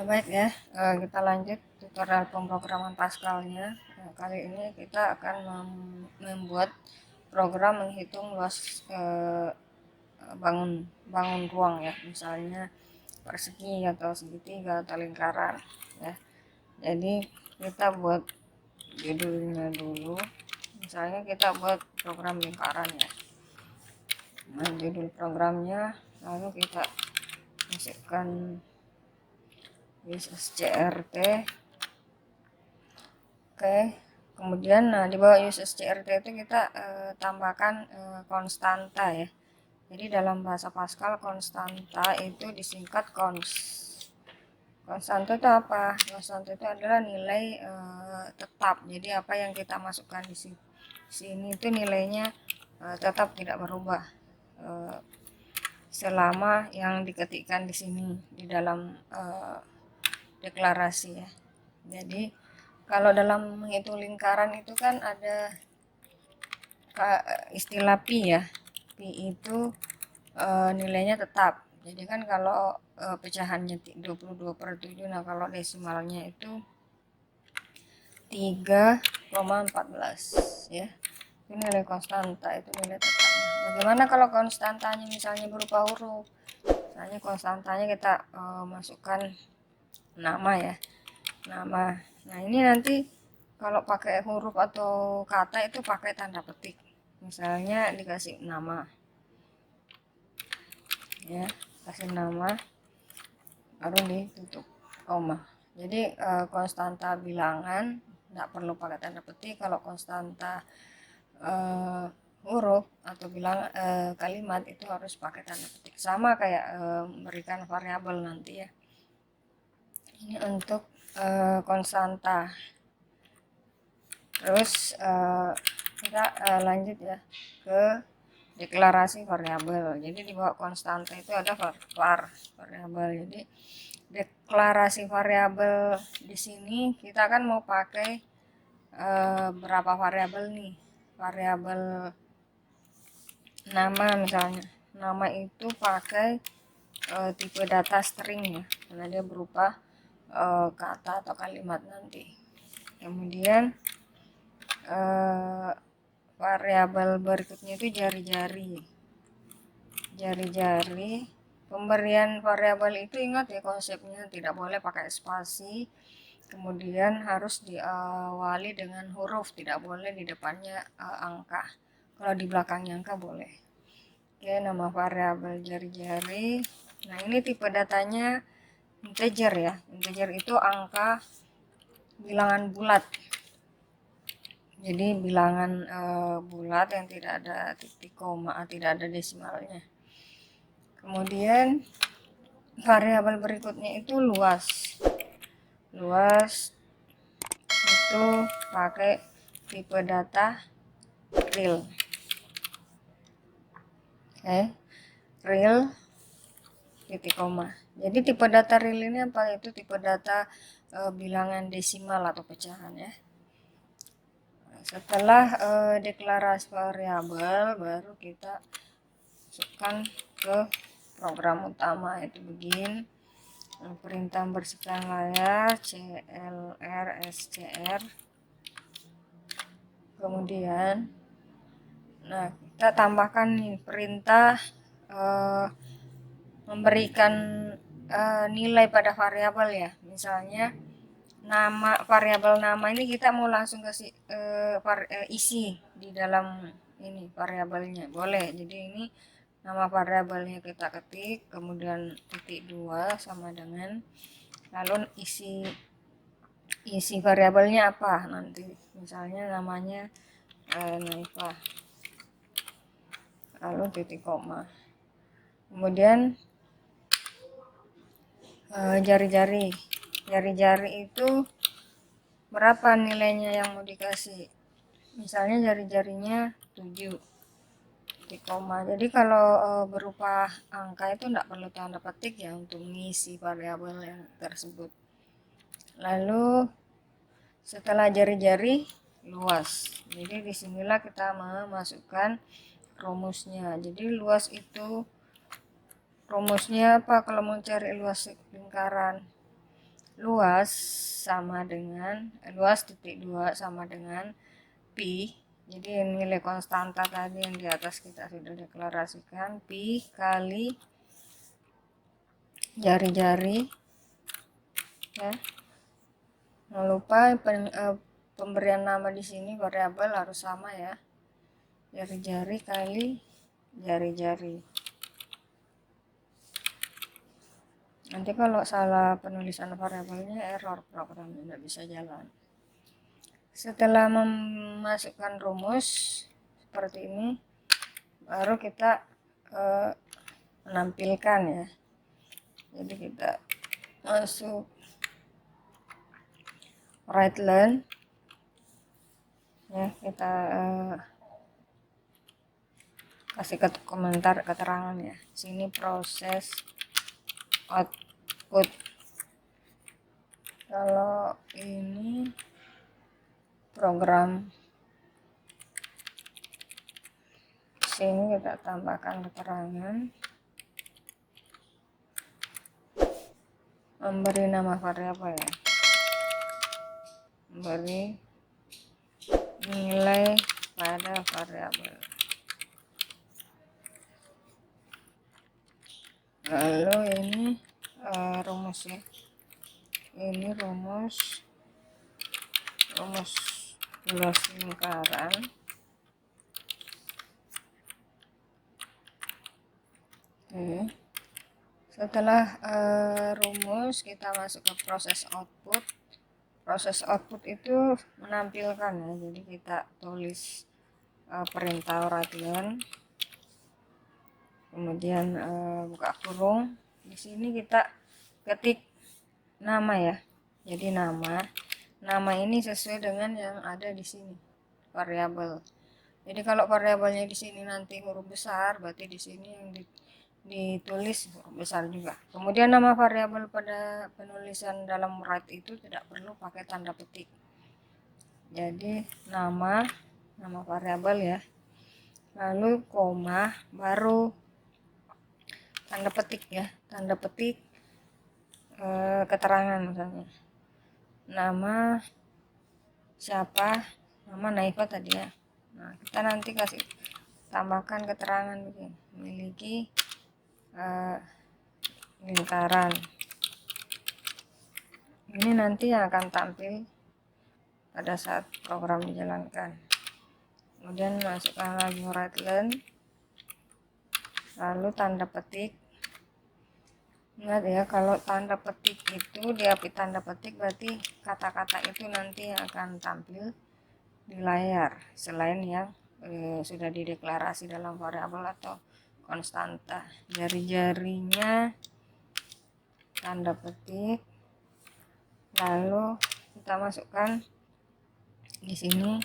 Baik ya, kita lanjut tutorial pemrograman Pascalnya. Kali ini kita akan membuat program menghitung luas bangun ruang ya, misalnya persegi atau segitiga atau lingkaran ya. Jadi kita buat judulnya dulu, misalnya kita buat program lingkaran ya. Nah, judul programnya lalu kita masukkan USSCRT. Oke, kemudian di bawah USSCRT itu kita tambahkan konstanta ya. Jadi dalam bahasa Pascal konstanta itu disingkat cons. Konstanta itu apa? Konstanta itu adalah nilai tetap. Jadi apa yang kita masukkan di sini itu nilainya tetap tidak berubah selama yang diketikkan di sini di dalam deklarasi ya. Jadi kalau dalam menghitung lingkaran itu kan ada istilah pi ya. Pi itu nilainya tetap. Jadi kan kalau pecahannya 22/7, nah kalau desimalnya itu 3,14 ya. Itu nilai konstanta, itu nilai tetap. Bagaimana kalau konstantanya misalnya berupa huruf? Misalnya konstantanya kita masukkan nama ya. Nama. Nah, ini nanti kalau pakai huruf atau kata itu pakai tanda petik. Misalnya dikasih nama. Ya, kasih nama baru ditutup koma. Jadi konstanta bilangan tidak perlu pakai tanda petik. Kalau konstanta huruf atau kalimat itu harus pakai tanda petik. Sama kayak memberikan variabel nanti ya. Ini untuk konstanta. Terus kita lanjut ya ke deklarasi variabel. Jadi di bawah konstanta itu ada variabel. Jadi deklarasi variabel di sini kita kan mau pakai berapa variabel nih? Variabel nama misalnya. Nama itu pakai tipe data string ya, karena dia berupa kata atau kalimat nanti. Kemudian variabel berikutnya itu jari-jari. Pemberian variabel itu ingat ya konsepnya, tidak boleh pakai spasi, kemudian harus diawali dengan huruf, tidak boleh di depannya angka. Kalau di belakangnya angka boleh. Oke, nama variabel jari-jari. Nah, ini tipe datanya integer ya. Integer itu angka bilangan bulat. Jadi bilangan bulat yang tidak ada titik koma, tidak ada desimalnya. Kemudian variabel berikutnya itu luas. Luas itu pakai tipe data real. Real titik koma. Jadi tipe data real ini apa? Itu tipe data bilangan desimal atau pecahan ya. Setelah deklarasi variabel baru kita masukkan ke program utama, yaitu begin perintah membersihkan layar CLR SCR. Kemudian kita tambahkan nih perintah memberikan nilai pada variabel ya. Misalnya variabel nama ini kita mau langsung kasih isi di dalam ini variabelnya, boleh. Jadi ini nama variabelnya kita ketik, kemudian titik 2 sama dengan, lalu isi variabelnya apa nanti, misalnya namanya Naifa, lalu titik koma. Kemudian jari-jari itu berapa nilainya yang mau dikasih, misalnya jari-jarinya 7 titik koma. Jadi kalau berupa angka itu tidak perlu tanda petik ya untuk mengisi variabel yang tersebut. Lalu setelah jari-jari luas, jadi disinilah kita memasukkan rumusnya. Jadi luas itu rumusnya apa kalau mau cari luas lingkaran? luas sama dengan luas titik 2 sama dengan pi. Jadi nilai konstanta tadi yang di atas kita sudah deklarasikan, pi kali jari-jari ya. Jangan lupa pemberian nama di sini variabel harus sama ya. Jari-jari kali jari-jari. Nanti kalau salah penulisan variabelnya error program, tidak bisa jalan. Setelah memasukkan rumus seperti ini, baru kita menampilkan ya. Jadi kita masuk write learn ya, kita kasih komentar keterangan ya. Sini proses output. Kalau ini program, sini kita tambahkan keterangan, memberi nama variabel ya, memberi nilai pada variabel. Lalu ini rumus ya, ini rumus luas lingkaran. Oke. Setelah rumus, kita masuk ke proses output. Proses output itu menampilkan ya, jadi kita tulis perintah write learn, kemudian buka kurung. Di sini kita ketik nama ya. Jadi nama ini sesuai dengan yang ada di sini, variabel. Jadi kalau variabelnya di sini nanti huruf besar, berarti di sini yang ditulis huruf besar juga. Kemudian nama variabel pada penulisan dalam write itu tidak perlu pakai tanda petik. Jadi nama variabel ya. Lalu koma, baru tanda petik ya, tanda petik keterangan misalnya. Nama siapa, nama Naifa tadi ya. Nah, kita nanti kasih tambahkan keterangan begini, memiliki lingkaran. Ini nanti yang akan tampil pada saat program dijalankan. Kemudian masukkan lagi write learn, lalu tanda petik. Ingat ya, kalau tanda petik itu diapit tanda petik, berarti kata-kata itu nanti akan tampil di layar selain yang sudah dideklarasi dalam variabel atau konstanta. Jari-jarinya tanda petik, lalu kita masukkan di sini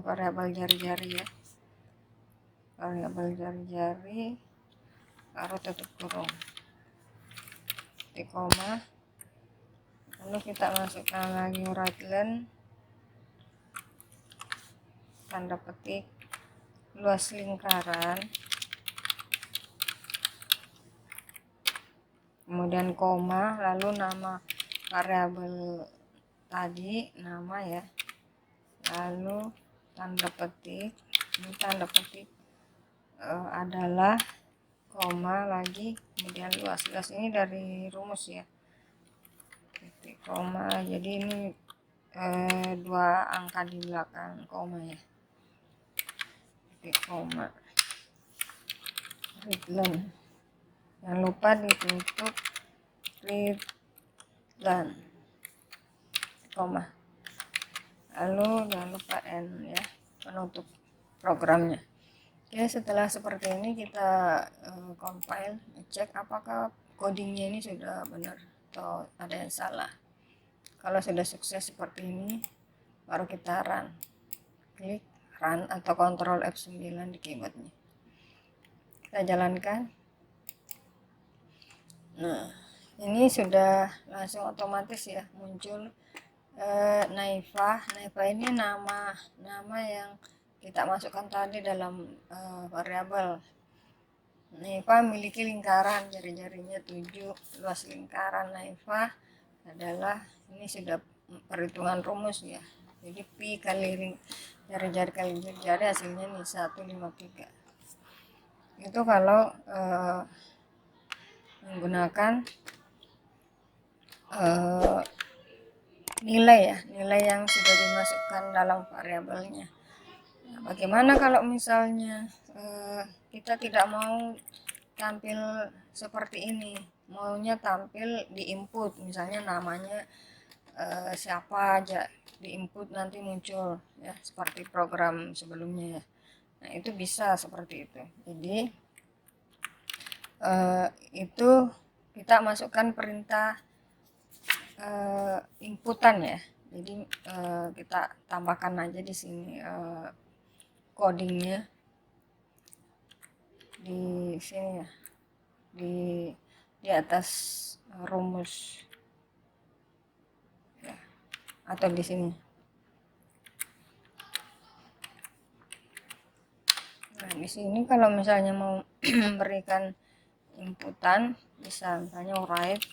variabel jari-jari ya, variabel jari-jari, baru tutup kurung, titik koma, lalu kita masukkan lagi write learn, tanda petik, luas lingkaran, kemudian koma, lalu nama variabel tadi, nama ya, lalu tanda petik, ini tanda petik adalah koma lagi, kemudian luas ini dari rumus ya, titik koma. Jadi ini 2 angka di belakang koma ya, titik koma, read learn. Jangan lupa ditutup read learn, koma, lalu jangan lupa end ya, penutup programnya. Oke, setelah seperti ini kita compile, cek apakah codingnya ini sudah benar atau ada yang salah. Kalau sudah sukses seperti ini, baru kita run, klik run atau Ctrl F9 di keyboardnya. Kita jalankan. Nah, ini sudah langsung otomatis ya muncul Naifa. Naifa ini nama yang kita masukkan tadi dalam variabel. Naifa memiliki lingkaran, jari-jarinya 7, luas lingkaran Naifa adalah, ini sudah perhitungan rumus ya, jadi pi kali jari-jari kali jari hasilnya nih 153. Itu kalau menggunakan nilai yang sudah dimasukkan dalam variabelnya. Nah, bagaimana kalau misalnya kita tidak mau tampil seperti ini, maunya tampil di input, misalnya namanya siapa aja di input nanti muncul ya, seperti program sebelumnya ya. Nah, itu bisa seperti itu. Jadi itu kita masukkan perintah inputan ya. Jadi kita tambahkan aja di sini codingnya di sini ya, di atas rumus ya, atau di sini. Nah, di sini kalau misalnya mau memberikan inputan, bisa misalnya write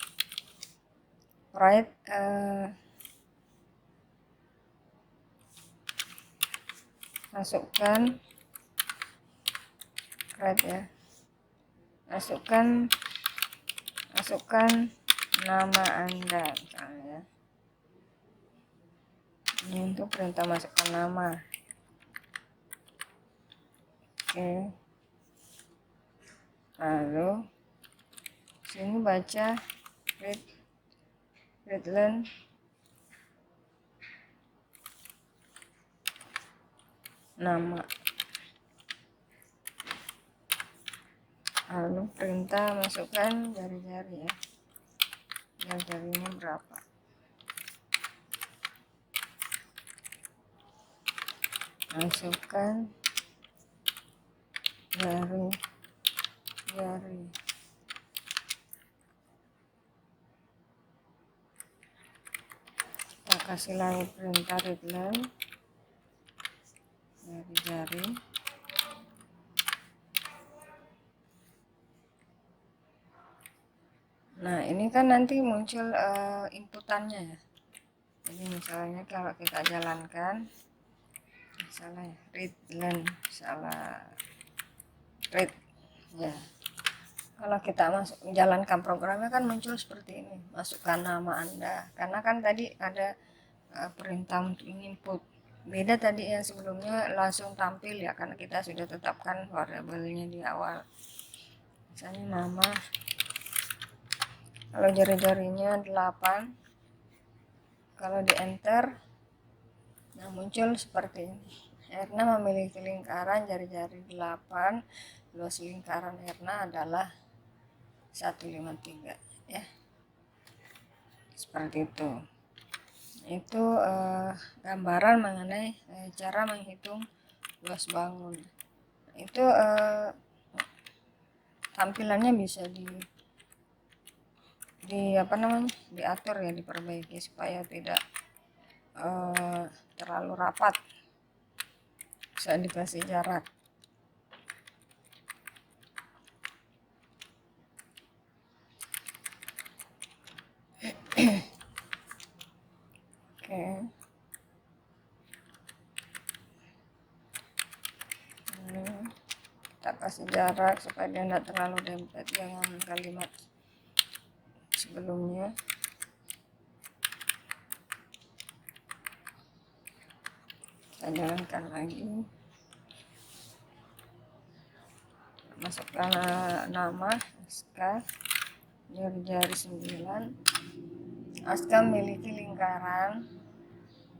masukkan ya, masukkan nama Anda misalnya. Ini untuk perintah masukkan nama. Oke. Lalu sini baca read learn nama. Lalu perintah masukkan jari-jari ya, jari-jarinya berapa. Masukkan jari. Kita kasih lagi perintah read learn jari-jari. Nah, ini kan nanti muncul inputannya ya. Jadi misalnya kalau kita jalankan, salah ya, read learn, salah read ya. Kalau kita menjalankan programnya kan muncul seperti ini, masukkan nama Anda, karena kan tadi ada perintah untuk input. Beda tadi yang sebelumnya langsung tampil ya, karena kita sudah tetapkan variabelnya di awal. Misalnya nama, kalau jari-jarinya 8, kalau di enter, nah muncul seperti ini. Erna memiliki lingkaran jari-jari 8, luas lingkaran Erna adalah 153 ya, seperti itu. Itu gambaran mengenai cara menghitung luas bangun. Itu tampilannya bisa diatur ya, diperbaiki supaya tidak terlalu rapat, bisa dikasih jarak. Oke. Kita kasih jarak supaya dia tidak terlalu dempet dengan kalimat sebelumnya. Kita jalankan lagi. Masukkan nama Aska, jari-jari 9. Aska memiliki lingkaran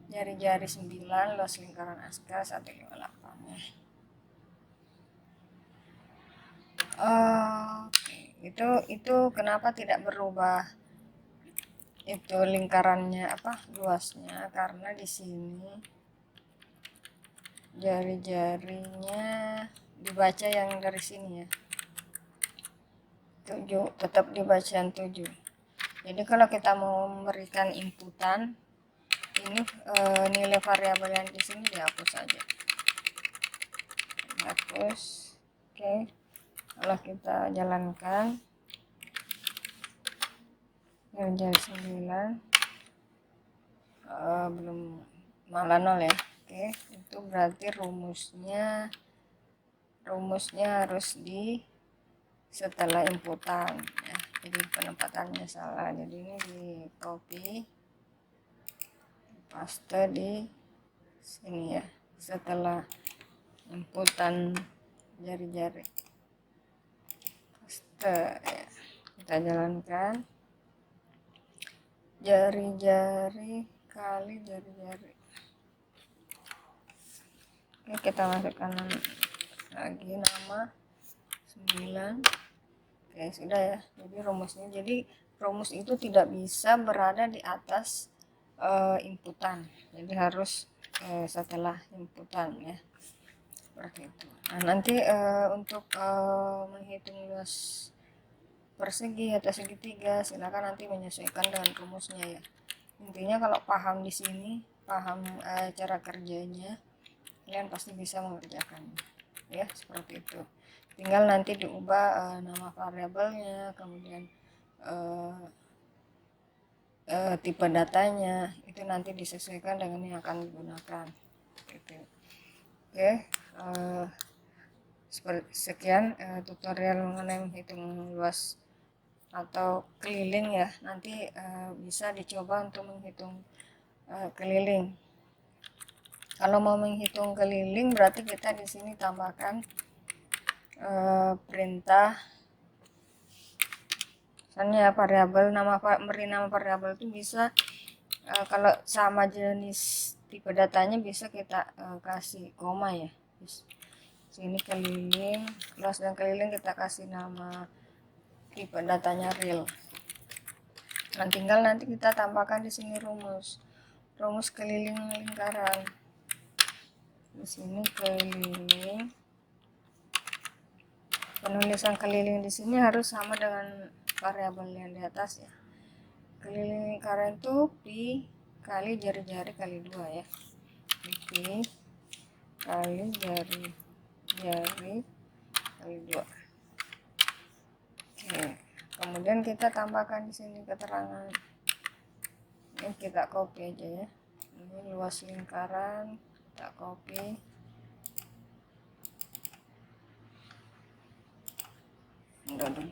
jari-jari 9, luas lingkaran Aska 158 ya. Itu kenapa tidak berubah itu lingkarannya luasnya, karena di sini jari-jarinya dibaca yang dari sini ya, 7, tetap dibaca yang 7. Jadi kalau kita mau memberikan inputan ini, nilai variabel yang di sini dihapus saja, hapus. Oke. Kalau kita jalankan jari 9 belum malah 0 ya. Oke, itu berarti rumusnya harus di setelah inputan ya. Jadi penempatannya salah, jadi ini di copy paste di sini ya, setelah inputan jari-jari paste ya. Kita jalankan jari-jari kali jari-jari. Oke, kita masukkan lagi nama 9. Oke, sudah ya. Jadi rumusnya, jadi rumus itu tidak bisa berada di atas inputan, jadi harus setelah inputan ya, seperti itu. Nah, nanti untuk menghitung luas persegi atau segitiga, silakan nanti menyesuaikan dengan rumusnya ya. Intinya kalau paham di sini, paham cara kerjanya, kalian pasti bisa mengerjakannya ya, seperti itu. Tinggal nanti diubah nama variabelnya, kemudian tipe datanya, itu nanti disesuaikan dengan yang akan digunakan gitu. Oke, sekian tutorial mengenai menghitung luas atau keliling ya. Nanti bisa dicoba untuk menghitung keliling. Kalau mau menghitung keliling berarti kita di sini tambahkan perintah, misalnya variabel, beri nama variabel itu bisa kalau sama jenis tipe datanya bisa kita kasih koma ya. Sini keliling, luas dan keliling kita kasih nama tipe datanya real. Nah, tinggal nanti kita tambahkan di sini rumus keliling lingkaran. Di sini keliling, penulisan keliling di sini harus sama dengan variabel yang di atas ya. Keliling lingkaran itu pi kali jari-jari kali 2 ya. Pi kali jari-jari kali 2. Oke, kemudian kita tambahkan di sini keterangan. Ini kita copy aja ya. Ini luas lingkaran, kita copy. Udah dulu.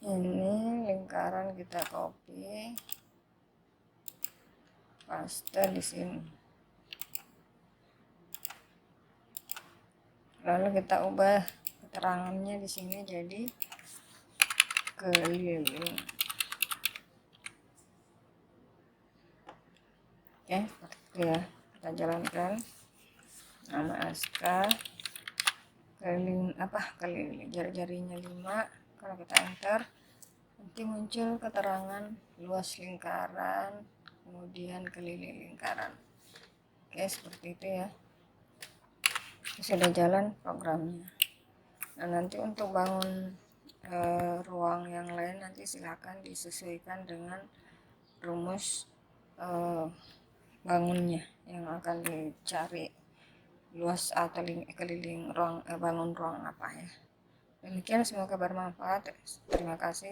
Ini lingkaran kita copy, paste di sini. Lalu kita ubah keterangannya di sini jadi keliling. Oke, seperti itu ya. Kita jalankan. Nama SK keliling keliling jari-jarinya 5. Kalau kita enter nanti muncul keterangan luas lingkaran, kemudian keliling lingkaran. Oke, seperti itu ya. Sudah jalan programnya. Nah, nanti untuk bangun ruang yang lain nanti silakan disesuaikan dengan rumus bangunnya yang akan dicari, luas atau keliling ruang, bangun ruang apa ya. Demikian, semoga bermanfaat. Terima kasih.